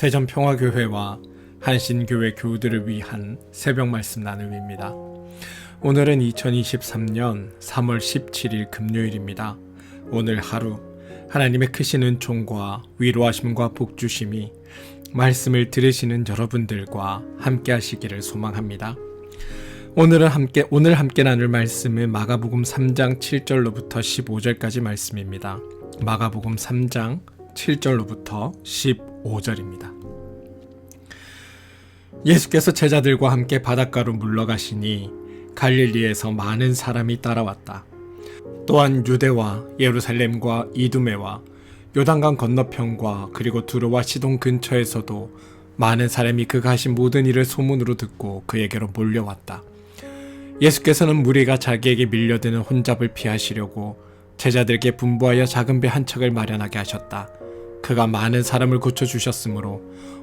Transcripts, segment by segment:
대전평화교회와 한신교회 교우들을 위한 새벽 말씀 나눔입니다. 오늘은 2023년 3월 17일 금요일입니다. 오늘 하루 하나님의 크신 은총과 위로하심과 복주심이 말씀을 들으시는 여러분들과 함께 하시기를 소망합니다. 오늘 함께 나눌 말씀은 마가복음 3장 7절로부터 15절까지 말씀입니다. 마가복음 3장 7절로부터 15절입니다. 예수께서 제자들과 함께 바닷가로 물러가시니 갈릴리에서 많은 사람이 따라왔다. 또한 유대와 예루살렘과 이두메와 요단강 건너편과 그리고 두로와 시돈 근처에서도 많은 사람이 그가 하신 모든 일을 소문으로 듣고 그에게로 몰려왔다. 예수께서는 무리가 자기에게 밀려드는 혼잡을 피하시려고 제자들에게 분부하여 작은 배 한 척을 마련하게 하셨다. 그가 많은 사람을 고쳐주셨으므로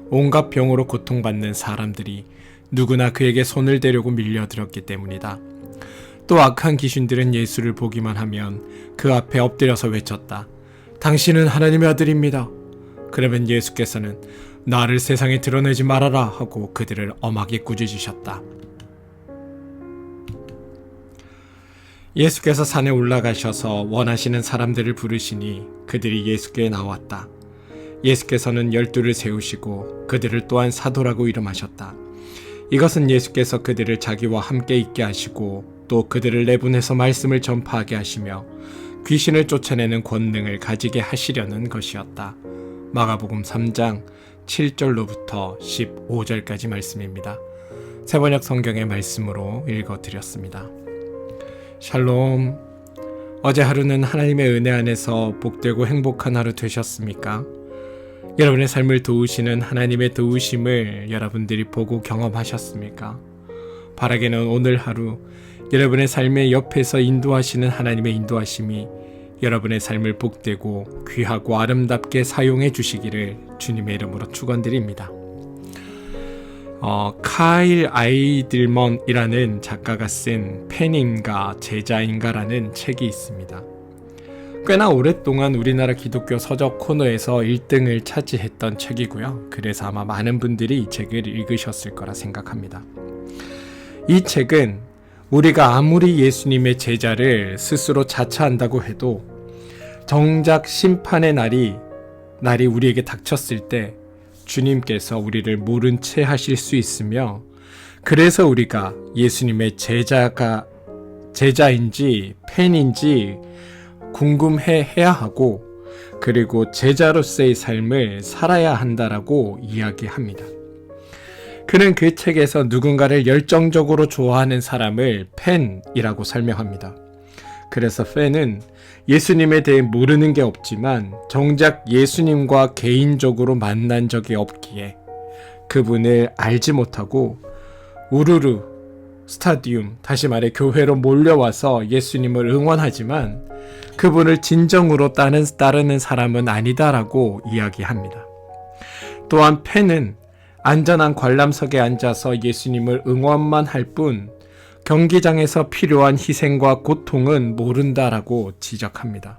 온갖 병으로 고통받는 사람들이 누구나 그에게 손을 대려고 밀려들었기 때문이다. 또 악한 귀신들은 예수를 보기만 하면 그 앞에 엎드려서 외쳤다. 당신은 하나님의 아들입니다. 그러면 예수께서는 나를 세상에 드러내지 말아라 하고 그들을 엄하게 꾸짖으셨다. 예수께서 산에 올라가셔서 원하시는 사람들을 부르시니 그들이 예수께 나왔다. 예수께서는 12를 세우시고 그들을 또한 사도라고 이름하셨다. 이것은 예수께서 그들을 자기와 함께 있게 하시고 또 그들을 내보내서 말씀을 전파하게 하시며 귀신을 쫓아내는 권능을 가지게 하시려는 것이었다. 마가복음 3장 7절로부터 15절까지 말씀입니다. 새번역 성경의 말씀으로 읽어드렸습니다. 샬롬. 어제 하루는 하나님의 은혜 안에서 복되고 행복한 하루 되셨습니까? 여러분의 삶을 도우시는 하나님의 도우심을 여러분들이 보고 경험하셨습니까? 바라기는 오늘 하루 여러분의 삶의 옆에서 인도하시는 하나님의 인도하심이 여러분의 삶을 복되고 귀하고 아름답게 사용해 주시기를 주님의 이름으로 축원드립니다. 카일 아이들먼이라는 작가가 쓴 팬인가 제자인가라는 책이 있습니다. 꽤나 오랫동안 우리나라 기독교 서적 코너에서 1등을 차지했던 책이고요. 그래서 아마 많은 분들이 이 책을 읽으셨을 거라 생각합니다. 이 책은 우리가 아무리 예수님의 제자를 스스로 자처한다고 해도 정작 심판의 날이 우리에게 닥쳤을 때 주님께서 우리를 모른 채 하실 수 있으며, 그래서 우리가 예수님의 제자인지 팬인지 궁금해해야 하고, 그리고 제자로서의 삶을 살아야 한다라고 이야기합니다. 그는 그 책에서 누군가를 열정적으로 좋아하는 사람을 팬이라고 설명합니다. 그래서 팬은 예수님에 대해 모르는 게 없지만 정작 예수님과 개인적으로 만난 적이 없기에 그분을 알지 못하고 우르르 스타디움, 다시 말해 교회로 몰려와서 예수님을 응원하지만 그분을 진정으로 따르는 사람은 아니다라고 이야기합니다. 또한 팬은 안전한 관람석에 앉아서 예수님을 응원만 할 뿐 경기장에서 필요한 희생과 고통은 모른다라고 지적합니다.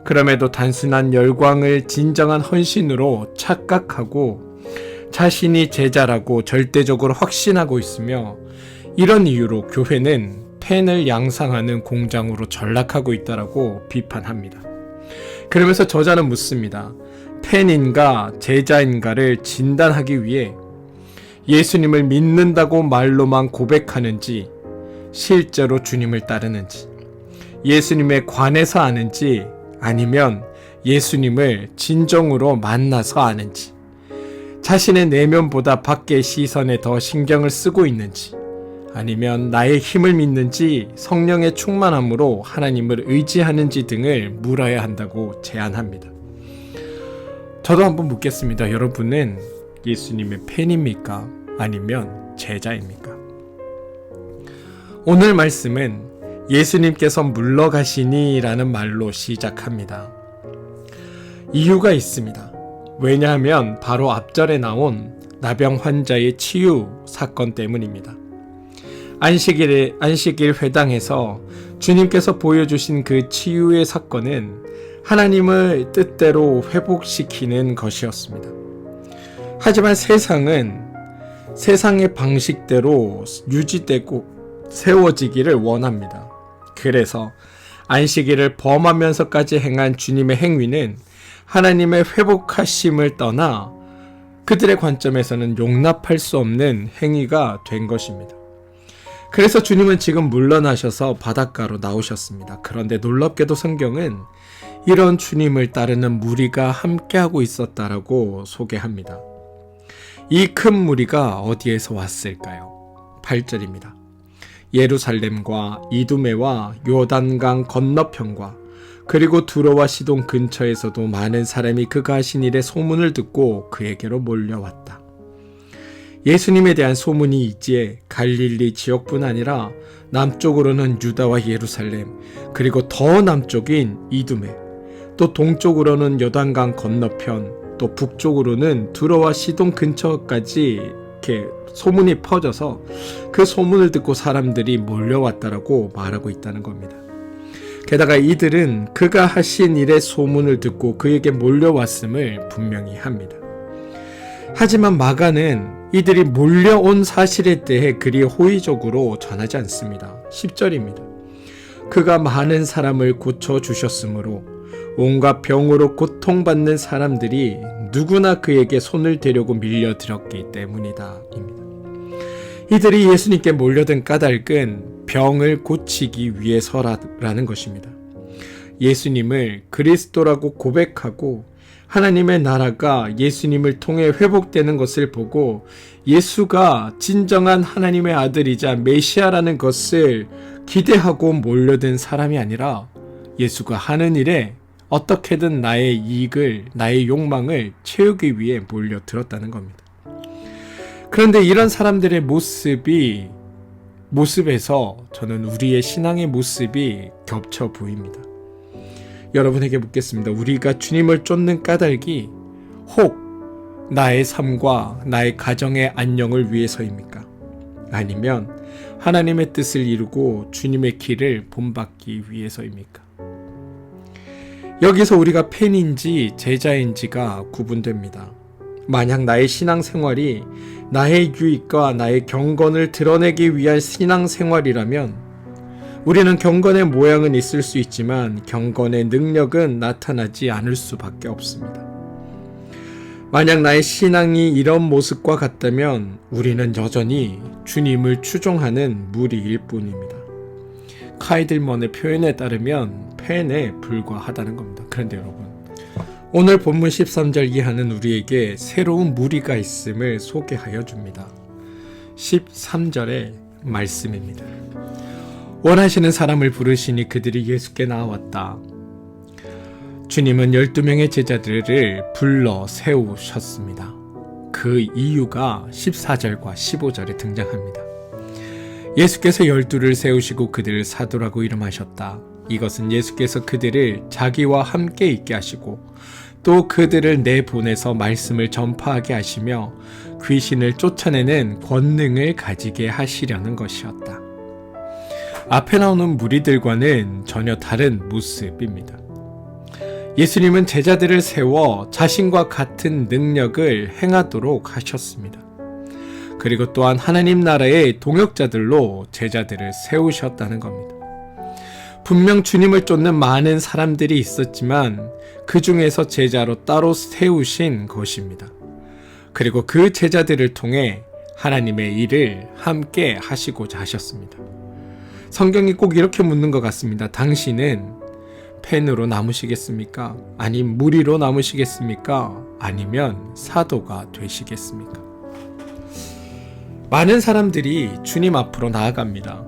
그럼에도 단순한 열광을 진정한 헌신으로 착각하고 자신이 제자라고 절대적으로 확신하고 있으며, 이런 이유로 교회는 팬을 양상하는 공장으로 전락하고 있다라고 비판합니다. 그러면서 저자는 묻습니다. 팬인가 제자인가를 진단하기 위해 예수님을 믿는다고 말로만 고백하는지, 실제로 주님을 따르는지, 예수님에 관해서 아는지, 아니면 예수님을 진정으로 만나서 아는지, 자신의 내면보다 밖의 시선에 더 신경을 쓰고 있는지, 아니면 나의 힘을 믿는지 성령의 충만함으로 하나님을 의지하는지 등을 물어야 한다고 제안합니다. 저도 한번 묻겠습니다. 여러분은 예수님의 팬입니까? 아니면 제자입니까? 오늘 말씀은 예수님께서 물러가시니 라는 말로 시작합니다. 이유가 있습니다. 왜냐하면 바로 앞절에 나온 나병 환자의 치유 사건 때문입니다. 안식일 회당에서 주님께서 보여주신 그 치유의 사건은 하나님을 뜻대로 회복시키는 것이었습니다. 하지만 세상은 세상의 방식대로 유지되고 세워지기를 원합니다. 그래서 안식일을 범하면서까지 행한 주님의 행위는 하나님의 회복하심을 떠나 그들의 관점에서는 용납할 수 없는 행위가 된 것입니다. 그래서 주님은 지금 물러나셔서 바닷가로 나오셨습니다. 그런데 놀랍게도 성경은 이런 주님을 따르는 무리가 함께하고 있었다라고 소개합니다. 이 큰 무리가 어디에서 왔을까요? 8절입니다. 예루살렘과 이두메와 요단강 건너편과 그리고 두로와 시돈 근처에서도 많은 사람이 그가 하신 일의 소문을 듣고 그에게로 몰려왔다. 예수님에 대한 소문이 이제 갈릴리 지역뿐 아니라 남쪽으로는 유다와 예루살렘, 그리고 더 남쪽인 이두메, 또 동쪽으로는 요단강 건너편, 또 북쪽으로는 두로와 시돈 근처까지 이렇게 소문이 퍼져서 그 소문을 듣고 사람들이 몰려왔다라고 말하고 있다는 겁니다. 게다가 이들은 그가 하신 일의 소문을 듣고 그에게 몰려왔음을 분명히 합니다. 하지만 마가는 이들이 몰려온 사실에 대해 그리 호의적으로 전하지 않습니다. 10절입니다. 그가 많은 사람을 고쳐주셨으므로 온갖 병으로 고통받는 사람들이 누구나 그에게 손을 대려고 밀려들었기 때문이다. 입니다. 이들이 예수님께 몰려든 까닭은 병을 고치기 위해서라는 것입니다. 예수님을 그리스도라고 고백하고 하나님의 나라가 예수님을 통해 회복되는 것을 보고 예수가 진정한 하나님의 아들이자 메시아라는 것을 기대하고 몰려든 사람이 아니라 예수가 하는 일에 어떻게든 나의 이익을, 나의 욕망을 채우기 위해 몰려들었다는 겁니다. 그런데 이런 사람들의 모습에서 저는 우리의 신앙의 모습이 겹쳐 보입니다. 여러분에게 묻겠습니다. 우리가 주님을 쫓는 까닭이 혹 나의 삶과 나의 가정의 안녕을 위해서입니까? 아니면 하나님의 뜻을 이루고 주님의 길을 본받기 위해서입니까? 여기서 우리가 팬인지 제자인지가 구분됩니다. 만약 나의 신앙생활이 나의 유익과 나의 경건을 드러내기 위한 신앙생활이라면 우리는 경건의 모양은 있을 수 있지만 경건의 능력은 나타나지 않을 수밖에 없습니다. 만약 나의 신앙이 이런 모습과 같다면 우리는 여전히 주님을 추종하는 무리일 뿐입니다. 카이들먼의 표현에 따르면 팬에 불과하다는 겁니다. 그런데 여러분, 오늘 본문 13절 이하는 우리에게 새로운 무리가 있음을 소개하여 줍니다. 13절의 말씀입니다. 원하시는 사람을 부르시니 그들이 예수께 나왔다. 주님은 12명의 제자들을 불러 세우셨습니다. 그 이유가 14절과 15절에 등장합니다. 예수께서 12를 세우시고 그들을 사도라고 이름하셨다. 이것은 예수께서 그들을 자기와 함께 있게 하시고 또 그들을 내보내서 말씀을 전파하게 하시며 귀신을 쫓아내는 권능을 가지게 하시려는 것이었다. 앞에 나오는 무리들과는 전혀 다른 모습입니다. 예수님은 제자들을 세워 자신과 같은 능력을 행하도록 하셨습니다. 그리고 또한 하나님 나라의 동역자들로 제자들을 세우셨다는 겁니다. 분명 주님을 쫓는 많은 사람들이 있었지만 그 중에서 제자로 따로 세우신 것입니다. 그리고 그 제자들을 통해 하나님의 일을 함께 하시고자 하셨습니다. 성경이 꼭 이렇게 묻는 것 같습니다. 당신은 팬으로 남으시겠습니까? 아님 무리로 남으시겠습니까? 아니면 사도가 되시겠습니까? 많은 사람들이 주님 앞으로 나아갑니다.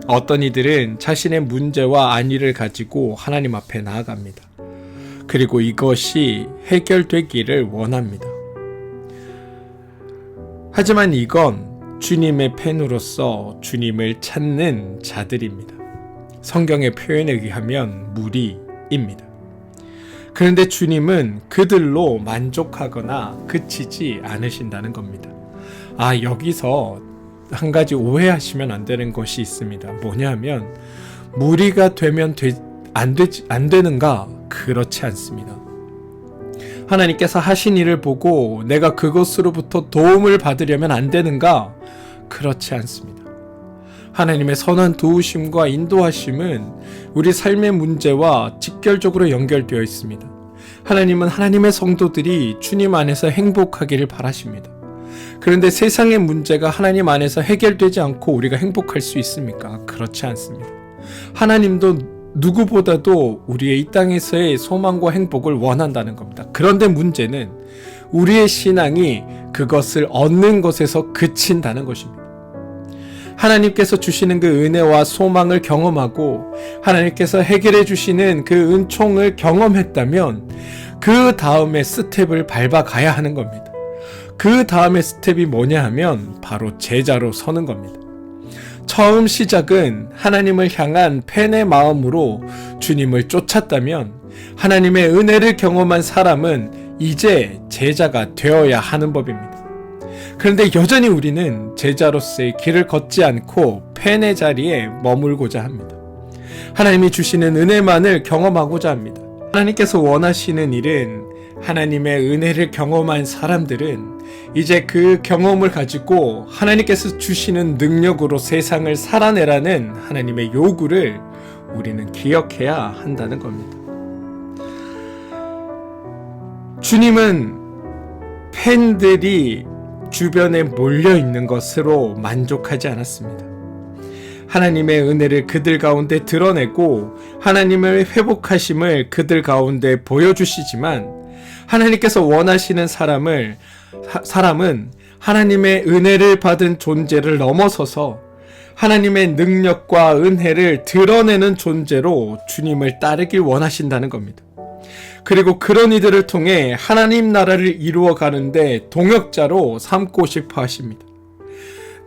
어떤 이들은 자신의 문제와 안위를 가지고 하나님 앞에 나아갑니다. 그리고 이것이 해결되기를 원합니다. 하지만 이건 주님의 팬으로서 주님을 찾는 자들입니다. 성경의 표현에 의하면 무리입니다. 그런데 주님은 그들로 만족하거나 그치지 않으신다는 겁니다. 여기서 한 가지 오해하시면 안 되는 것이 있습니다. 뭐냐면 무리가 되면 안 되는가? 그렇지 않습니다. 하나님께서 하신 일을 보고 내가 그것으로부터 도움을 받으려면 안 되는가? 그렇지 않습니다. 하나님의 선한 도우심과 인도하심은 우리 삶의 문제와 직결적으로 연결되어 있습니다. 하나님은 하나님의 성도들이 주님 안에서 행복하기를 바라십니다. 그런데 세상의 문제가 하나님 안에서 해결되지 않고 우리가 행복할 수 있습니까? 그렇지 않습니다. 하나님도 누구보다도 우리의 이 땅에서의 소망과 행복을 원한다는 겁니다. 그런데 문제는 우리의 신앙이 그것을 얻는 것에서 그친다는 것입니다. 하나님께서 주시는 그 은혜와 소망을 경험하고 하나님께서 해결해 주시는 그 은총을 경험했다면 그 다음에 스텝을 밟아가야 하는 겁니다. 그 다음에 스텝이 뭐냐 하면 바로 제자로 서는 겁니다. 처음 시작은 하나님을 향한 팬의 마음으로 주님을 쫓았다면 하나님의 은혜를 경험한 사람은 이제 제자가 되어야 하는 법입니다. 그런데 여전히 우리는 제자로서의 길을 걷지 않고 팬의 자리에 머물고자 합니다. 하나님이 주시는 은혜만을 경험하고자 합니다. 하나님께서 원하시는 일은 하나님의 은혜를 경험한 사람들은 이제 그 경험을 가지고 하나님께서 주시는 능력으로 세상을 살아내라는 하나님의 요구를 우리는 기억해야 한다는 겁니다. 주님은 팬들이 주변에 몰려있는 것으로 만족하지 않았습니다. 하나님의 은혜를 그들 가운데 드러내고 하나님의 회복하심을 그들 가운데 보여주시지만 하나님께서 원하시는 사람은 하나님의 은혜를 받은 존재를 넘어서서 하나님의 능력과 은혜를 드러내는 존재로 주님을 따르길 원하신다는 겁니다. 그리고 그런 이들을 통해 하나님 나라를 이루어 가는데 동역자로 삼고 싶어 하십니다.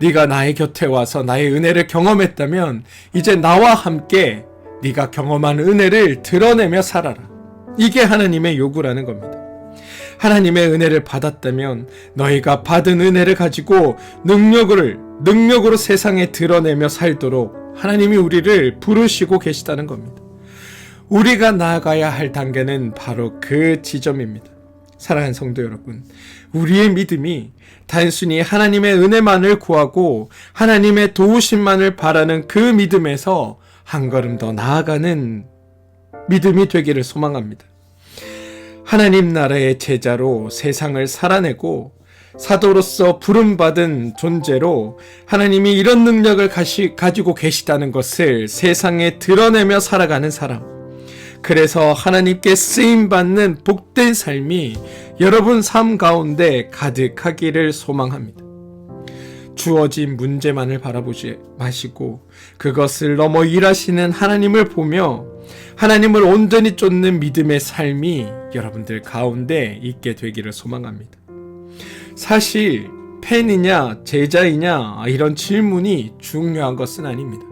네가 나의 곁에 와서 나의 은혜를 경험했다면 이제 나와 함께 네가 경험한 은혜를 드러내며 살아라. 이게 하나님의 요구라는 겁니다. 하나님의 은혜를 받았다면 너희가 받은 은혜를 가지고 능력으로 세상에 드러내며 살도록 하나님이 우리를 부르시고 계시다는 겁니다. 우리가 나아가야 할 단계는 바로 그 지점입니다. 사랑하는 성도 여러분, 우리의 믿음이 단순히 하나님의 은혜만을 구하고 하나님의 도우심만을 바라는 그 믿음에서 한 걸음 더 나아가는 믿음이 되기를 소망합니다. 하나님 나라의 제자로 세상을 살아내고 사도로서 부름받은 존재로 하나님이 이런 능력을 가지고 계시다는 것을 세상에 드러내며 살아가는 사람, 그래서 하나님께 쓰임받는 복된 삶이 여러분 삶 가운데 가득하기를 소망합니다. 주어진 문제만을 바라보지 마시고 그것을 넘어 일하시는 하나님을 보며 하나님을 온전히 쫓는 믿음의 삶이 여러분들 가운데 있게 되기를 소망합니다. 사실 팬이냐 제자이냐 이런 질문이 중요한 것은 아닙니다.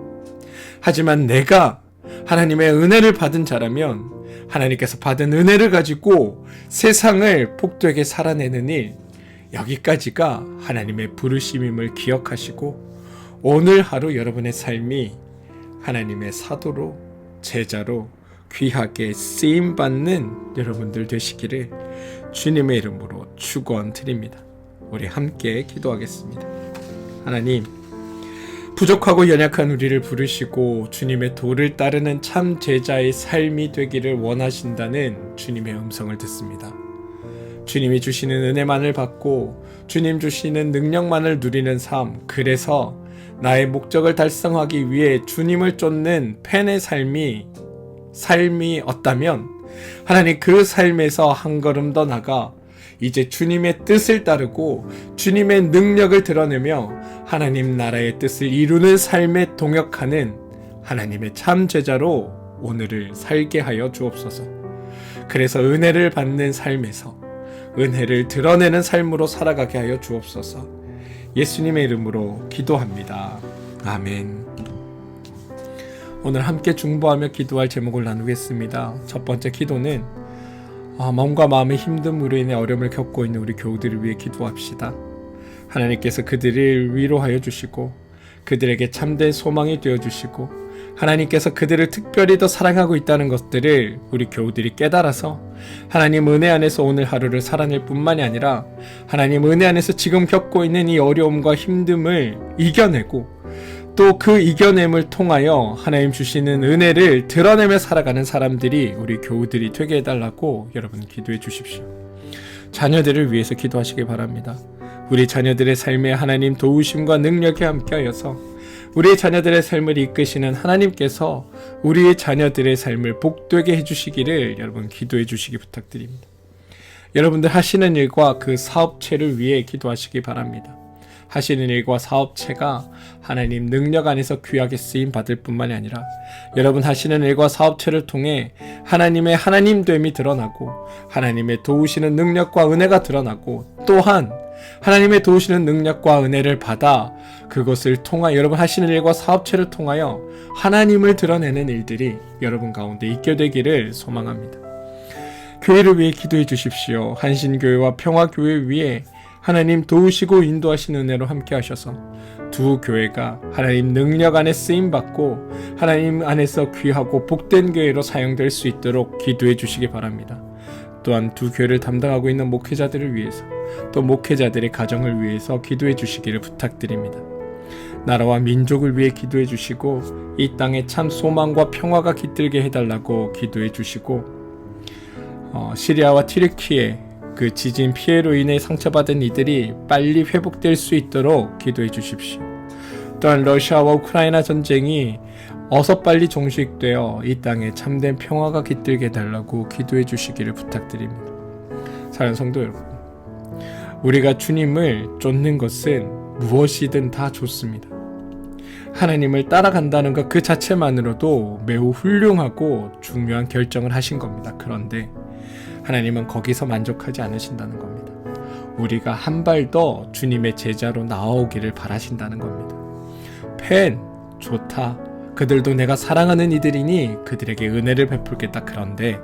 하지만 내가 하나님의 은혜를 받은 자라면 하나님께서 받은 은혜를 가지고 세상을 복되게 살아내는 일, 여기까지가 하나님의 부르심임을 기억하시고 오늘 하루 여러분의 삶이 하나님의 사도로 제자로 귀하게 쓰임받는 여러분들 되시기를 주님의 이름으로 축원드립니다. 우리 함께 기도하겠습니다. 하나님, 부족하고 연약한 우리를 부르시고 주님의 도를 따르는 참 제자의 삶이 되기를 원하신다는 주님의 음성을 듣습니다. 주님이 주시는 은혜만을 받고 주님 주시는 능력만을 누리는 삶, 그래서 나의 목적을 달성하기 위해 주님을 쫓는 팬의 삶이 없다면 하나님 그 삶에서 한 걸음 더 나가 이제 주님의 뜻을 따르고 주님의 능력을 드러내며 하나님 나라의 뜻을 이루는 삶에 동역하는 하나님의 참 제자로 오늘을 살게 하여 주옵소서. 그래서 은혜를 받는 삶에서 은혜를 드러내는 삶으로 살아가게 하여 주옵소서. 예수님의 이름으로 기도합니다. 아멘. 오늘 함께 중보하며 기도할 제목을 나누겠습니다. 첫 번째 기도는 몸과 마음의 힘듦으로 인해 어려움을 겪고 있는 우리 교우들을 위해 기도합시다. 하나님께서 그들을 위로하여 주시고 그들에게 참된 소망이 되어 주시고 하나님께서 그들을 특별히 더 사랑하고 있다는 것들을 우리 교우들이 깨달아서 하나님 은혜 안에서 오늘 하루를 살아낼 뿐만이 아니라 하나님 은혜 안에서 지금 겪고 있는 이 어려움과 힘듦을 이겨내고 또 그 이겨냄을 통하여 하나님 주시는 은혜를 드러내며 살아가는 사람들이 우리 교우들이 되게 해달라고 여러분 기도해 주십시오. 자녀들을 위해서 기도하시기 바랍니다. 우리 자녀들의 삶에 하나님 도우심과 능력이 함께하여서 우리의 자녀들의 삶을 이끄시는 하나님께서 우리의 자녀들의 삶을 복되게 해주시기를 여러분 기도해 주시기 부탁드립니다. 여러분들 하시는 일과 그 사업체를 위해 기도하시기 바랍니다. 하시는 일과 사업체가 하나님 능력 안에서 귀하게 쓰임 받을 뿐만이 아니라 여러분 하시는 일과 사업체를 통해 하나님의 하나님됨이 드러나고 하나님의 도우시는 능력과 은혜가 드러나고 또한 하나님의 도우시는 능력과 은혜를 받아 그것을 통하여 여러분 하시는 일과 사업체를 통하여 하나님을 드러내는 일들이 여러분 가운데 있게 되기를 소망합니다. 교회를 위해 기도해 주십시오. 한신교회와 평화교회 위에 하나님 도우시고 인도하신 은혜로 함께 하셔서 두 교회가 하나님 능력 안에 쓰임받고 하나님 안에서 귀하고 복된 교회로 사용될 수 있도록 기도해 주시기 바랍니다. 또한 두 교회를 담당하고 있는 목회자들을 위해서 또 목회자들의 가정을 위해서 기도해 주시기를 부탁드립니다. 나라와 민족을 위해 기도해 주시고 이 땅에 참 소망과 평화가 깃들게 해달라고 기도해 주시고 시리아와 튀르키예 그 지진 피해로 인해 상처받은 이들이 빨리 회복될 수 있도록 기도해 주십시오. 또한 러시아와 우크라이나 전쟁이 어서 빨리 종식되어 이 땅에 참된 평화가 깃들게 해달라고 기도해 주시기를 부탁드립니다. 사랑하는 성도 여러분, 우리가 주님을 쫓는 것은 무엇이든 다 좋습니다. 하나님을 따라간다는 것 그 자체만으로도 매우 훌륭하고 중요한 결정을 하신 겁니다. 그런데 하나님은 거기서 만족하지 않으신다는 겁니다. 우리가 한 발 더 주님의 제자로 나아오기를 바라신다는 겁니다. 팬, 좋다. 그들도 내가 사랑하는 이들이니 그들에게 은혜를 베풀겠다. 그런데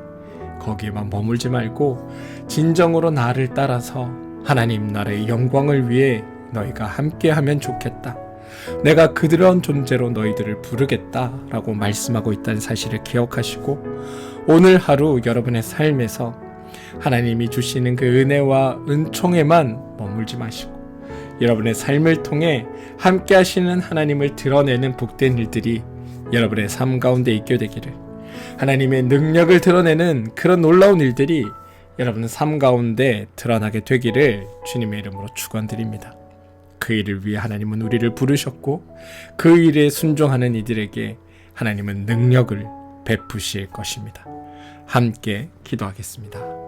거기에만 머물지 말고 진정으로 나를 따라서 하나님 나라의 영광을 위해 너희가 함께하면 좋겠다. 내가 그런 존재로 너희들을 부르겠다라고 말씀하고 있다는 사실을 기억하시고 오늘 하루 여러분의 삶에서 하나님이 주시는 그 은혜와 은총에만 머물지 마시고 여러분의 삶을 통해 함께 하시는 하나님을 드러내는 복된 일들이 여러분의 삶 가운데 있게 되기를 하나님의 능력을 드러내는 그런 놀라운 일들이 여러분의 삶 가운데 드러나게 되기를 주님의 이름으로 축원드립니다. 그 일을 위해 하나님은 우리를 부르셨고 그 일에 순종하는 이들에게 하나님은 능력을 베푸실 것입니다. 함께 기도하겠습니다.